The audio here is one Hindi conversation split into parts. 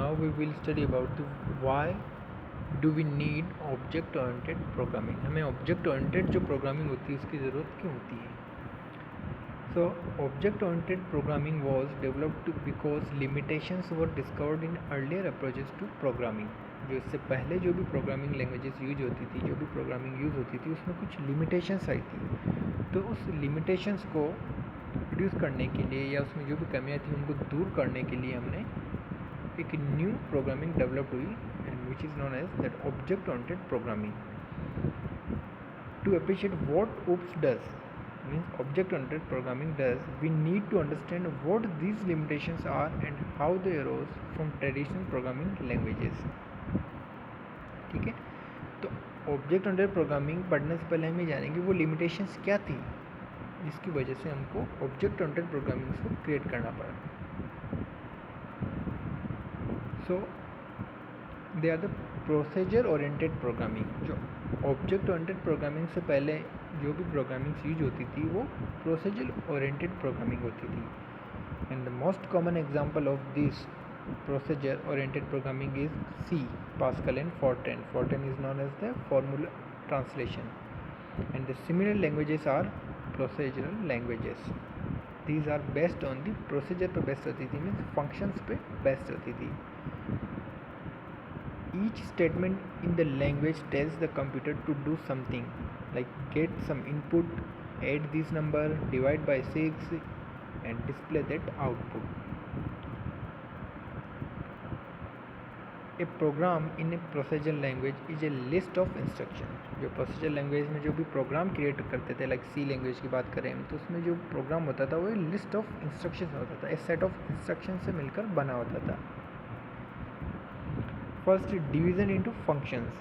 now we will study about the why do we need object oriented programming. हमें object oriented जो programming होती है उसकी ज़रूरत क्यों होती है. So object oriented programming was developed because limitations were discovered in earlier approaches to programming. जो इससे पहले जो भी प्रोग्रामिंग लैंग्वेजेस यूज होती थी, जो भी प्रोग्रामिंग यूज़ होती थी, उसमें कुछ लिमिटेशंस आई थी. तो उस लिमिटेशंस को रिड्यूस करने के लिए या उसमें जो भी कमियां थी उनको दूर करने के लिए हमने एक न्यू प्रोग्रामिंग डेवलप हुई and which is known as that object oriented programming. To appreciate what OOPS does means object oriented programming does, we need to understand what these limitations are and how they arose from traditional programming languages. ठीक है, तो ऑब्जेक्ट ओरिएंटेड प्रोग्रामिंग पढ़ने से पहले हम ये जानेंगे वो लिमिटेशंस क्या थी जिसकी वजह से हमको ऑब्जेक्ट ओरिएंटेड प्रोग्रामिंग को क्रिएट करना पड़ा. So they are the procedure oriented programming. जो ऑब्जेक्ट ओरिएंटेड प्रोग्रामिंग से पहले जो भी प्रोग्रामिंग यूज होती थी वो प्रोसीजर ओरिएंटेड प्रोग्रामिंग होती थी. And the most common example of this procedure oriented programming is C, Pascal and Fortran. Fortran is known as the formula translation. And the similar languages are procedural languages. These are based on the procedure पे बेस्ड होती थी, मीन्स फंक्शंस पे बेस्ड होती थी. Each statement in the language tells the computer to do something like get some input, add this number, divide by 6 and display that output. A program in a procedural language is a list of instruction. जो procedural language में जो भी प्रोग्राम क्रिएट करते थे, लाइक C लैंग्वेज की बात करें तो उसमें जो प्रोग्राम होता था वो लिस्ट ऑफ इंस्ट्रक्शंस होता था, एक सेट ऑफ इंस्ट्रक्शन से मिलकर बना होता था. First, division into functions.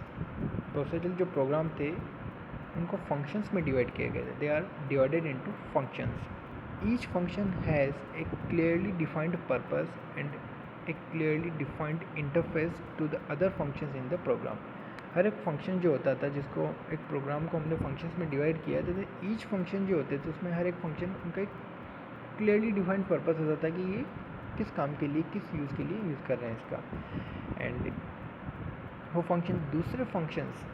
Procedural जो प्रोग्राम थे उनको फंक्शंस में डिवाइड किया गया था. They are divided into functions. Each function has a clearly defined purpose and a clearly defined interface to the other functions in the program. हर एक फंक्शन जो होता था जिसको एक प्रोग्राम को हमने फंक्शंस में डिवाइड किया था, तो ईच फंक्शन जो होते थे उसमें हर एक फंक्शन उनका एक क्लियरली डिफाइंड पर्पस होता था कि ये किस काम के लिए, किस यूज़ के लिए यूज़ कर रहे हैं इसका. एंड वो फंक्शन दूसरे फंक्शंस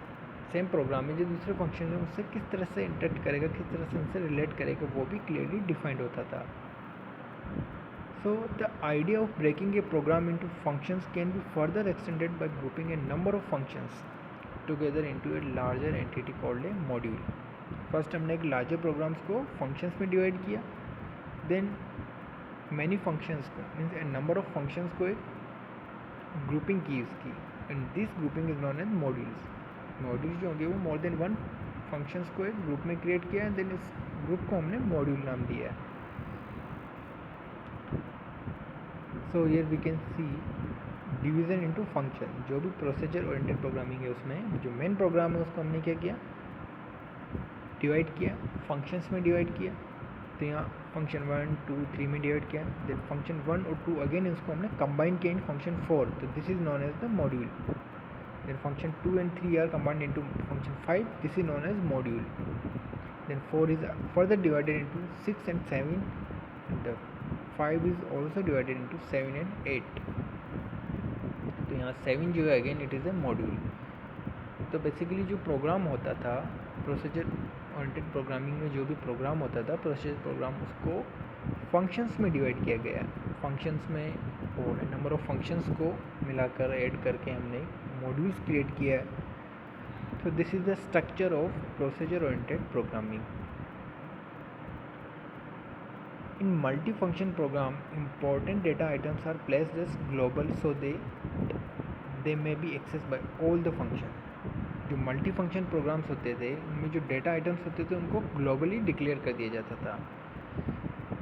सेम प्रोग्राम में जो दूसरे फंक्शन है उससे किस तरह से इंटरेक्ट करेगा, किस तरह से उनसे रिलेट करेगा, वो भी क्लियरली डिफाइंड होता था. So the idea of breaking a program into functions can be further extended by grouping a number of functions together into a larger entity called a module. First हमने एक larger programs को functions में divide किया, then many functions को means a number of functions को एक grouping की उसकी, and this grouping is known as modules. Modules जो होंगे वो more than one functions को एक group में create किया, and then इस group को हमने module नाम दिया है. So here we can see division into function. जो भी प्रोसीजर ओरिएंटेड प्रोग्रामिंग है उसमें जो मेन प्रोग्राम है उसको हमने क्या किया, डिवाइड किया, फंक्शंस में डिवाइड किया. तो यहाँ फंक्शन 1, 2, 3 में डिवाइड किया. देन फंक्शन 1 और 2 अगेन इसको हमने कंबाइन किया इन फंक्शन 4, तो this is known as the module. Then function 2 and 3 are combined into function 5, this is known as module. Then 4 is further divided into 6 and 7 and 5 is also divided into 7 and 8. तो यहाँ 7 जो है again it is a module. तो बेसिकली जो प्रोग्राम होता था प्रोसीजर ओरिएंटेड प्रोग्रामिंग में, जो भी प्रोग्राम होता था प्रोसीजर प्रोग्राम, उसको फंक्शंस में डिवाइड किया गया. फंक्शंस में और नंबर ऑफ फंक्शंस को मिलाकर ऐड करके हमने मॉड्यूल्स क्रिएट किया है. तो this is the structure of procedure oriented programming. In multi-function program, important data items are placed as global so they may be accessed by all the function. जो मल्टी फंक्शन प्रोग्राम्स होते थे उनमें जो डेटा आइटम्स होते थे उनको ग्लोबली डिक्लेयर कर दिया जाता था,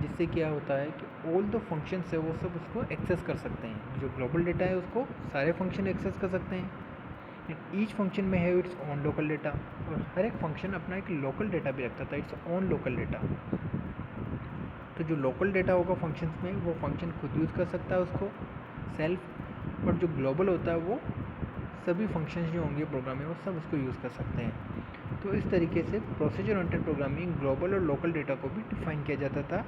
जिससे क्या होता है कि ऑल द फंक्शंस है वो सब उसको एक्सेस कर सकते हैं. जो ग्लोबल डेटा है उसको सारे फंक्शन एक्सेस कर सकते हैं. ईच फंक्शन में है इट्स ओन लोकल डेटा, और हर एक फंक्शन अपना एक लोकल डेटा भी रखता था, इट्स ओन लोकल डेटा. तो जो लोकल डेटा होगा फंक्शंस में वो फंक्शन खुद यूज़ कर सकता है उसको सेल्फ, बट जो ग्लोबल होता है वो सभी फंक्शंस जो होंगे प्रोग्राम में वो सब उसको यूज़ कर सकते हैं. तो इस तरीके से प्रोसीजर ओरिएंटेड प्रोग्रामिंग ग्लोबल और लोकल डेटा को भी डिफाइन किया जाता था,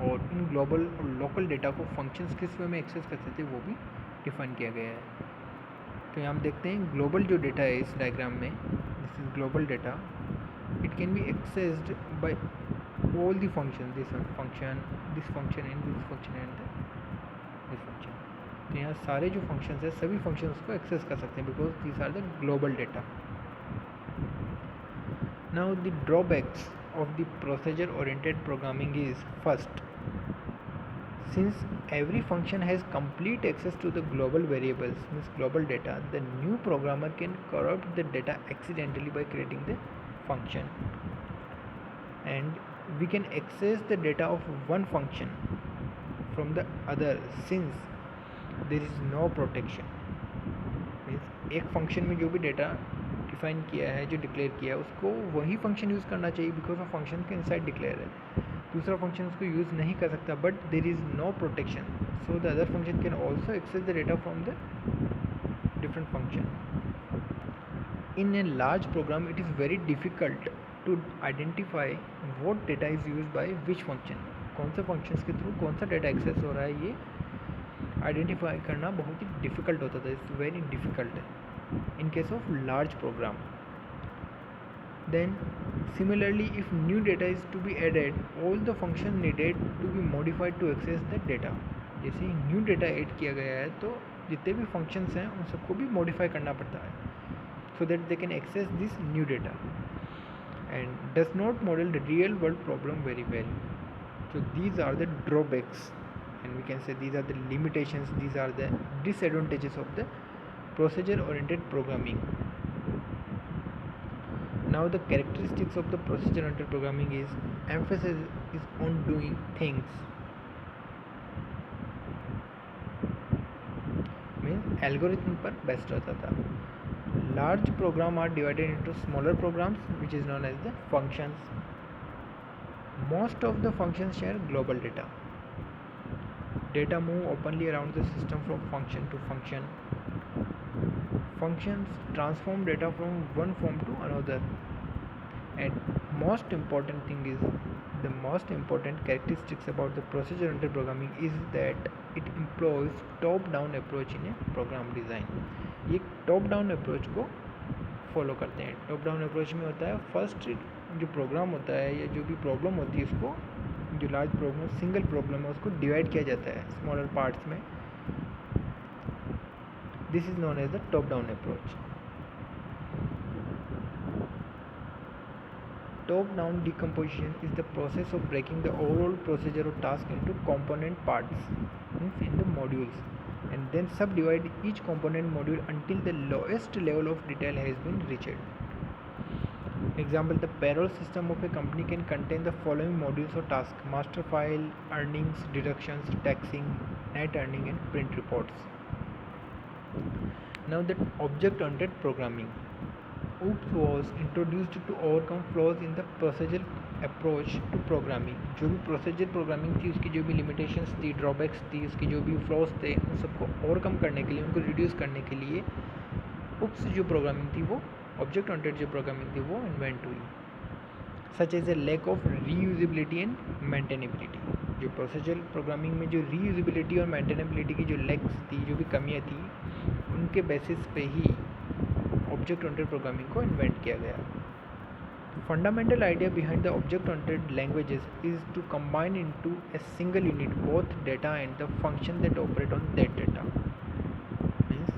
और इन ग्लोबल और लोकल डेटा को फंक्शंस किस वे में एक्सेस करते थे वो भी डिफाइन किया गया है। तो यहाँ हम देखते हैं ग्लोबल जो डेटा है इस डायग्राम में, this is global data, it can be accessed by all the function, this function, this function and this function and this function. तो यहाँ सारे जो फंक्शंस है सभी फंक्शंस को एक्सेस कर सकते हैं because this are the global data. Now the drawbacks of the procedure oriented programming is, first, since every function has complete access to the global variables, means global data, the new programmer can corrupt the data accidentally by creating the function, and we can access the data of one function from the other since there is no protection, means एक फंक्शन में जो भी डेटा डिफाइन किया है, जो डिक्लेयर किया है, उसको वही फंक्शन यूज़ करना चाहिए बिकॉज वो फंक्शन के इनसाइड डिक्लेयर है। दूसरा फंक्शन उसको यूज़ नहीं कर सकता, but there is no protection, so the other function can also access the data from the different function. In a large program it is very difficult to identify what data is use by which function, कौन से फंक्शन के थ्रू कौन सा डेटा एक्सेस हो रहा है, ये आइडेंटिफाई करना बहुत ही डिफ़िकल्ट होता था, it's very difficult in case of large program. Then similarly, if new data is to be added, all the functions needed to be modified to access the data. जैसे ही न्यू डेटा ऐड किया गया है तो जितने भी फंक्शंस हैं उन सबको भी मॉडिफाई करना पड़ता है so that they can access this new data and does not model the real world problem very well. So these are the drawbacks and we can say these are the limitations, these are the disadvantages of the procedure oriented programming. Now the characteristics of the procedure oriented programming is emphasis is on doing things, means algorithm पर बेस्ड रहता था. Large program are divided into smaller programs which is known as the functions. Most of the functions share global data. Data move openly around the system from function to function. Functions transform data from one form to another, and most important thing is, the most important characteristics about the procedure oriented programming is that it employs top down approach in a program design. ये टॉप डाउन अप्रोच को फॉलो करते हैं. टॉप डाउन अप्रोच में होता है फर्स्ट जो प्रोग्राम होता है या जो भी प्रॉब्लम होती है उसको, जो लार्ज प्रॉब्लम सिंगल प्रॉब्लम है उसको डिवाइड किया जाता है स्मॉलर पार्ट्स में. This is known as the top-down approach. Top-down decomposition is the process of breaking the overall procedure or task into component parts, means in the modules, and then subdivide each component module until the lowest level of detail has been reached. Example, the payroll system of a company can contain the following modules or tasks: master file, earnings, deductions, taxing, net earning, and print reports. Now that object-oriented programming, OOPS was introduced to overcome flaws in the procedural approach to programming. जो भी प्रोसीजर प्रोग्रामिंग थी उसकी जो भी लिमिटेशंस थी, ड्रॉबैक्स थी, उसके जो भी फ्लॉज थे, उन सबको ओवरकम करने के लिए, उनको रिड्यूस करने के लिए OOPS जो प्रोग्रामिंग थी वो ऑब्जेक्ट-ओरिएंटेड जो प्रोग्रामिंग थी वो इन्वेंट हुई. Such as a lack of reusability and maintainability. जो प्रोसीजर प्रोग्रामिंग में जो रीयूजेबिलिटी और मेंटेनेबिलिटी की जो लैक्स थी, जो भी कमियाँ थी, उनके बेसिस पे ही ऑब्जेक्ट ओरिएंटेड प्रोग्रामिंग को इन्वेंट किया गया. Fundamental idea behind the object oriented languages is to combine into a single unit both data and the function that operate on that data. Means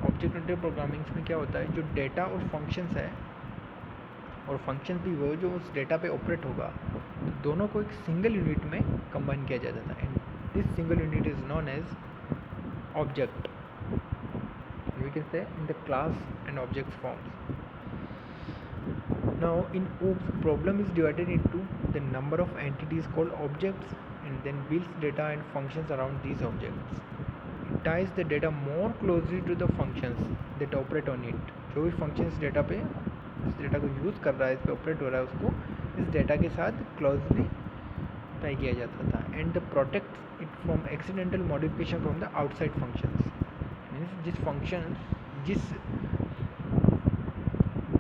object oriented programming में क्या होता है, जो डेटा और फंक्शंस है और फंक्शन भी वो जो उस डेटा पे ऑपरेट होगा, तो दोनों को एक सिंगल यूनिट में कंबाइन किया जाता था. And this single unit is known as object. We can say in the class and objects forms. Now in OOPS, problem is divided into the number of entities called objects and then builds data and functions around these objects. It ties the data more closely to the functions that operate on it. जो भी functions डेटा पे इस डेटा को यूज़ कर रहा है, इस पर ऑपरेट हो रहा है, उसको इस डेटा के साथ क्लोजली टाई किया जाता था. And the protect it from accidental modification from the outside functions. जिस फंक्शन जिस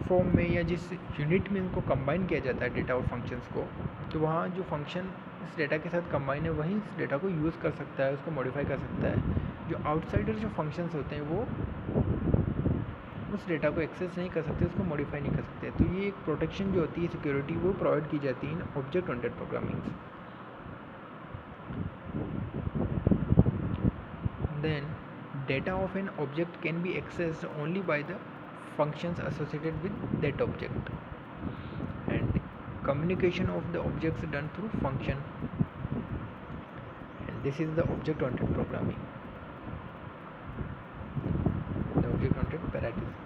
फॉर्म में या जिस यूनिट में इनको कंबाइन किया जाता है डेटा और फंक्शंस को, तो वहाँ जो फंक्शन इस डेटा के साथ कंबाइन है वही इस डेटा को यूज़ कर सकता है, उसको मॉडिफाई कर सकता है। जो आउटसाइडर जो फंक्शंस होते हैं वो उस डेटा को एक्सेस नहीं कर सकते, उसको मॉडिफाई नहीं कर सकते। तो ये एक प्रोटेक्शन जो होती है, सिक्योरिटी, वो प्रोवाइड की जाती है in object oriented programming. Then data of an object can be accessed only by the functions associated with that object, and communication of the objects done through function, and this is the object oriented programming, the object oriented paradigm.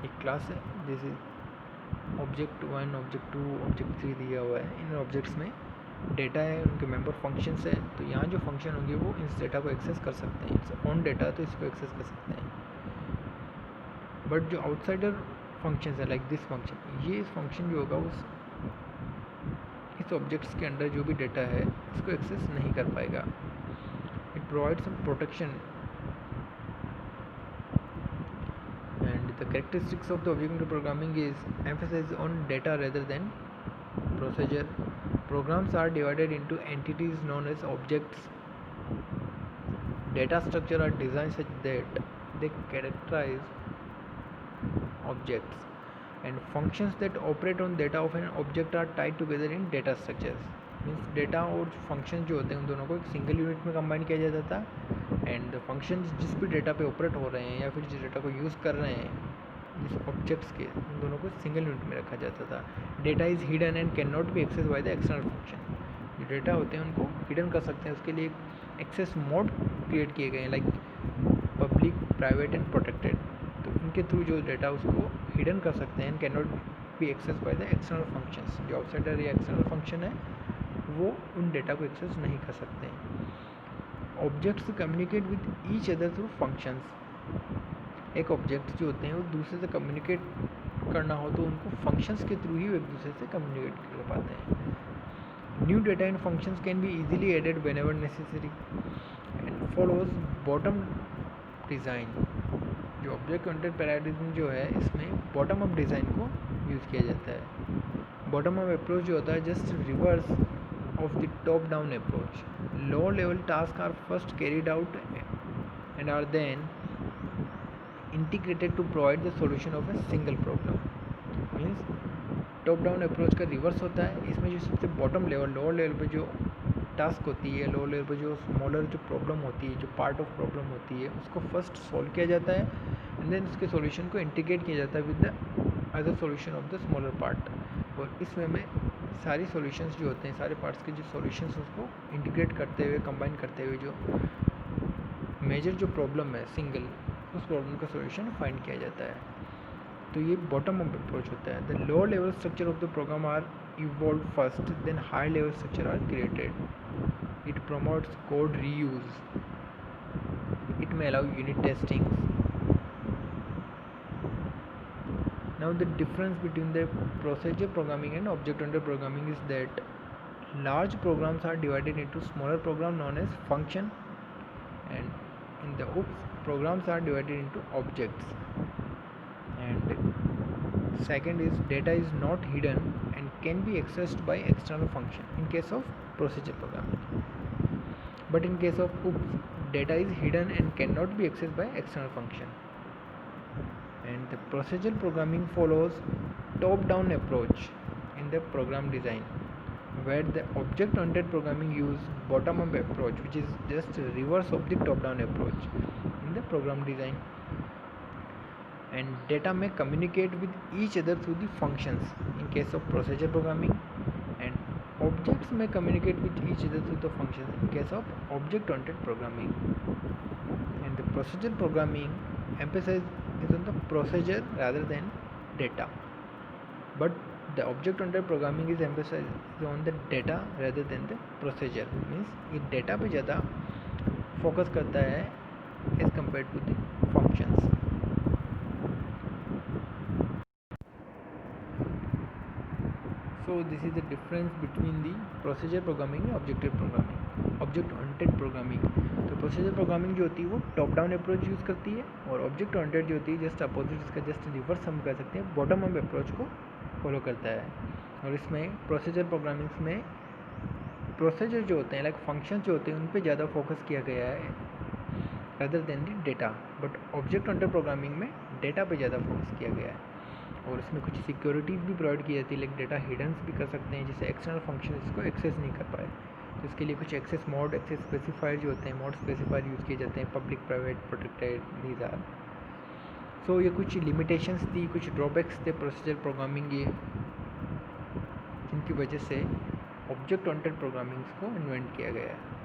एक क्लास है, this is object 1, object 2, object 3 दिया हुआ है। इन ऑब्जेक्ट्स में डेटा है, उनके मेंबर फंक्शंस है, तो यहाँ जो फंक्शन होंगे वो इस डेटा को एक्सेस कर सकते हैं। इट्स ऑन डेटा, तो इसको एक्सेस कर सकते हैं। बट जो आउटसाइडर फंक्शंस है लाइक दिस फंक्शन, ये इस फंक्शन जो होगा इस ऑब्जेक्ट्स के अंदर जो भी डेटा है इसको एक्सेस नहीं कर पाएगा। It provide some protection and the characteristics of the object programming is emphasise on data rather than procedure. Programs are divided into entities known as objects. Data structure are designed such that they characterize objects, and functions that operate on data of an object are tied together in data structures. Means data और फंक्शन जो होते हैं उन दोनों को एक सिंगल यूनिट में कंबाइन किया जाता था, एंड फंक्शन जिस भी डेटा पे ऑपरेट हो रहे हैं या फिर जिस डेटा को यूज़ कर रहे हैं जिस ऑब्जेक्ट्स के, उन दोनों को सिंगल यूनिट में रखा जाता था। Data is hidden and can not be access by the external function. जो डेटा होते हैं उनको हिडन कर सकते हैं, उसके लिए एक एक्सेस मोड क्रिएट किए गए हैं like public, private and protected. तो इनके थ्रू जो डेटा उसको हिडन कर सकते हैं and can not be access by the external functions. जो आउटसाइडर या एक्सटर्नल फंक्शन है वो उन डेटा को एक्सेस नहीं कर सकते हैं। Objects communicate with each other through functions. एक ऑब्जेक्ट जो होते हैं वो दूसरे से कम्युनिकेट करना हो तो उनको फंक्शंस के थ्रू ही एक दूसरे से कम्युनिकेट कर पाते हैं। New data and functions can be easily added whenever necessary and follows bottom design. जो ऑब्जेक्ट ओरिएंटेड पैराडिज्म जो है इसमें बॉटम अप डिज़ाइन को यूज़ किया जाता है। बॉटम अप अप्रोच जो होता है just reverse of the top down approach. Low level task are first carried out and are then integrated to provide the solution of a single problem। Means top down approach का रिवर्स होता है। इसमें जो सबसे बॉटम लेवल, लोअर लेवल पे जो टास्क होती है, लोअर लेवल पे जो स्मॉलर जो प्रॉब्लम होती है, जो पार्ट ऑफ प्रॉब्लम होती है, उसको फर्स्ट सॉल्व किया जाता है एंड देन उसके सॉल्यूशन को इंटीग्रेट किया जाता है with the other solution of the smaller part. और इसमें में सारी सॉल्यूशंस जो होते हैं, सारे पार्ट्स के जो सॉल्यूशंस उसको इंटीग्रेट करते हुए, कंबाइन करते हुए जो मेजर जो प्रॉब्लम है सिंगल, उस प्रॉब्लम का सॉल्यूशन फाइंड किया जाता है। तो ये बॉटम अप अप्रोच होता है। The lower level structure of the program are evolve first, then high level structure are created. It promotes code reuse, it may allow unit testing. Now the difference between the procedure programming and object-oriented programming is that large programs are divided into smaller programs known as function, and in the OOPS programs are divided into objects. And second is data is not hidden and can be accessed by external function in case of procedure programming, but in case of OOPS data is hidden and cannot be accessed by external function. And the procedural programming follows top down approach in the program design, where the object oriented programming use bottom up approach, which is just reverse of the top down approach in the program design. And data may communicate with each other through the functions in case of procedure programming, and objects may communicate with each other through the functions in case of object oriented programming. And the procedural programming emphasizes on the procedure rather than data, but the object oriented programming is emphasized on the data rather than the procedure. Means ये data पे ज़्यादा focus करता है as compared to the functions. So this is the difference between the procedure programming and object oriented programming. तो procedure programming जो होती है वो टॉप डाउन अप्रोच यूज़ करती है, और ऑब्जेक्ट ओरिएंटेड जो होती है जस्ट अपोजिट, इसका जस्ट रिवर्स हम कह सकते हैं, बॉटम अप अप्रोच को फॉलो करता है। और इसमें प्रोसीजर प्रोग्रामिंग्स में प्रोसीजर जो होते हैं लाइक फंक्शन जो होते हैं उन पे ज़्यादा फोकस किया गया है other than the data, but object oriented programming में डेटा पे ज़्यादा फोकस किया गया है। और इसमें कुछ सिक्योरिटीज़ भी प्रोवाइड की जाती है, लाइक डेटा हिडन्स भी कर सकते हैं जिससे एक्सटर्नल फंक्शन इसको एक्सेस नहीं कर पाए। तो इसके लिए कुछ एक्सेस मोड, एक्सेस स्पेसिफायर जो होते हैं, मोड स्पेसिफायर यूज़ किए जाते हैं, public, private, protected, these are. So ये कुछ लिमिटेशंस थी, कुछ ड्रॉबैक्स थे प्रोसीजर प्रोग्रामिंग के, जिनकी वजह से ऑब्जेक्ट ओरिएंटेड प्रोग्रामिंग्स को इन्वेंट किया गया है।